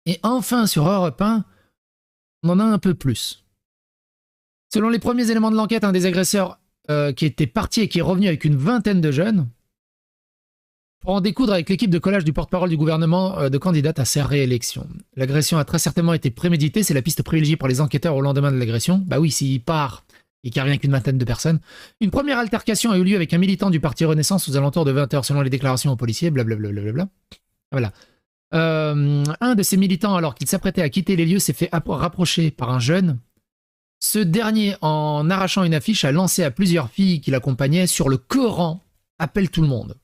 Et enfin, sur Europe 1, on en a un peu plus. Selon les premiers éléments de l'enquête, un des agresseurs qui était parti et qui est revenu avec une vingtaine de jeunes pour en découdre avec l'équipe de collage du porte-parole du gouvernement de candidate à sa réélection. L'agression a très certainement été préméditée, c'est la piste privilégiée par les enquêteurs au lendemain de l'agression. Bah oui, s'il part et qu'il n'y a rien qu'une vingtaine de personnes. Une première altercation a eu lieu avec un militant du parti Renaissance aux alentours de 20h selon les déclarations aux policiers, blablabla. Voilà. Un de ces militants, alors qu'il s'apprêtait à quitter les lieux, s'est fait rapprocher par un jeune. Ce dernier, en arrachant une affiche, a lancé à plusieurs filles qui l'accompagnaient sur le Coran, appelle tout le monde.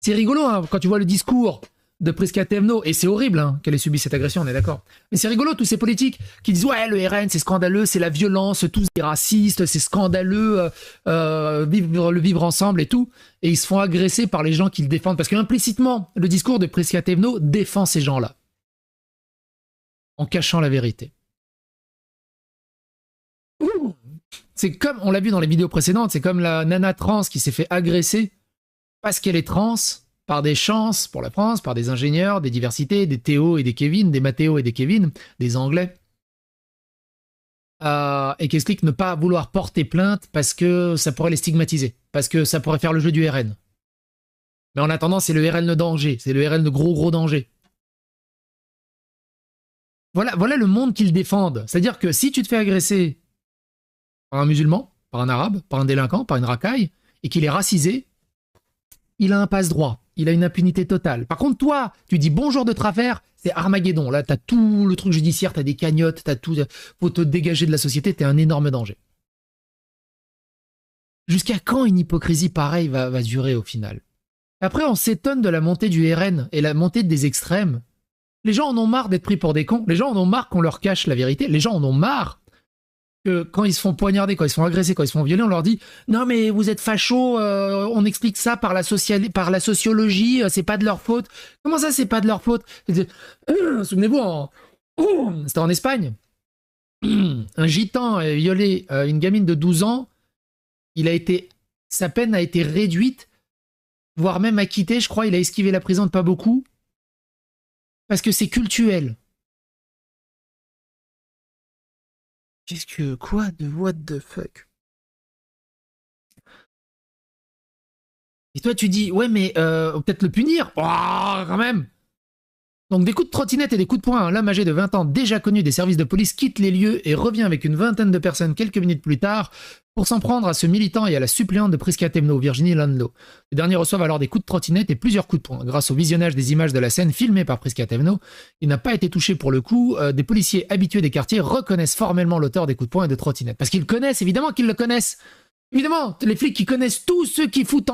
C'est rigolo hein, quand tu vois le discours de Prisca Thévenot, et c'est horrible hein, qu'elle ait subi cette agression, on est d'accord. Mais c'est rigolo tous ces politiques qui disent ouais le RN c'est scandaleux, c'est la violence, tous des racistes, c'est scandaleux, le vivre ensemble et tout, et ils se font agresser par les gens qui le défendent, parce qu'implicitement le discours de Prisca Thévenot défend ces gens-là, en cachant la vérité. C'est comme, on l'a vu dans les vidéos précédentes, c'est comme la nana trans qui s'est fait agresser parce qu'elle est trans, par des chances pour la France, par des ingénieurs, des diversités, des Théo et des Kevin, des Mathéo et des Kevin, des Anglais, et qui expliquent ne pas vouloir porter plainte parce que ça pourrait les stigmatiser, parce que ça pourrait faire le jeu du RN. Mais en attendant, c'est le RN de danger, c'est le RN de gros danger. Voilà le monde qu'ils défendent. C'est-à-dire que si tu te fais agresser par un musulman, par un arabe, par un délinquant, par une racaille, et qu'il est racisé, il a un passe-droit, il a une impunité totale. Par contre, toi, tu dis bonjour de travers, c'est Armageddon. Là, t'as tout le truc judiciaire, t'as des cagnottes, t'as tout, faut te dégager de la société, t'es un énorme danger. Jusqu'à quand une hypocrisie pareille va durer au final? Après, on s'étonne de la montée du RN et la montée des extrêmes. Les gens en ont marre d'être pris pour des cons, les gens en ont marre qu'on leur cache la vérité, les gens en ont marre que quand ils se font poignarder, quand ils se font agresser, quand ils se font violer, on leur dit « Non mais vous êtes fachos, on explique ça par la sociologie, c'est pas de leur faute. » Comment ça, c'est pas de leur faute? Souvenez-vous, c'était en Espagne. Un gitan a violé une gamine de 12 ans. Sa peine a été réduite, voire même acquittée, je crois. Il a esquivé la prison de pas beaucoup. Parce que c'est cultuel. Qu'est-ce que... Quoi de what the fuck? Et toi, tu dis, ouais, mais peut-être le punir. Oh, quand même. Donc des coups de trottinette et des coups de poing. Un homme âgé de 20 ans, déjà connu des services de police, quitte les lieux et revient avec une vingtaine de personnes quelques minutes plus tard pour s'en prendre à ce militant et à la suppléante de Prisca Thévenot, Virginie Landau. Les derniers reçoivent alors des coups de trottinette et plusieurs coups de poing. Grâce au visionnage des images de la scène filmées par Prisca Thévenot, il n'a pas été touché pour le coup. Des policiers habitués des quartiers reconnaissent formellement l'auteur des coups de poing et de trottinette. Parce qu'ils le connaissent, évidemment qu'ils le connaissent. Évidemment, les flics qui connaissent tous ceux qui foutent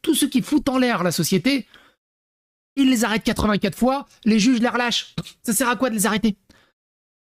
tous ceux qui foutent en l'air la société, ils les arrêtent 84 fois, les juges les relâchent. Ça sert à quoi de les arrêter?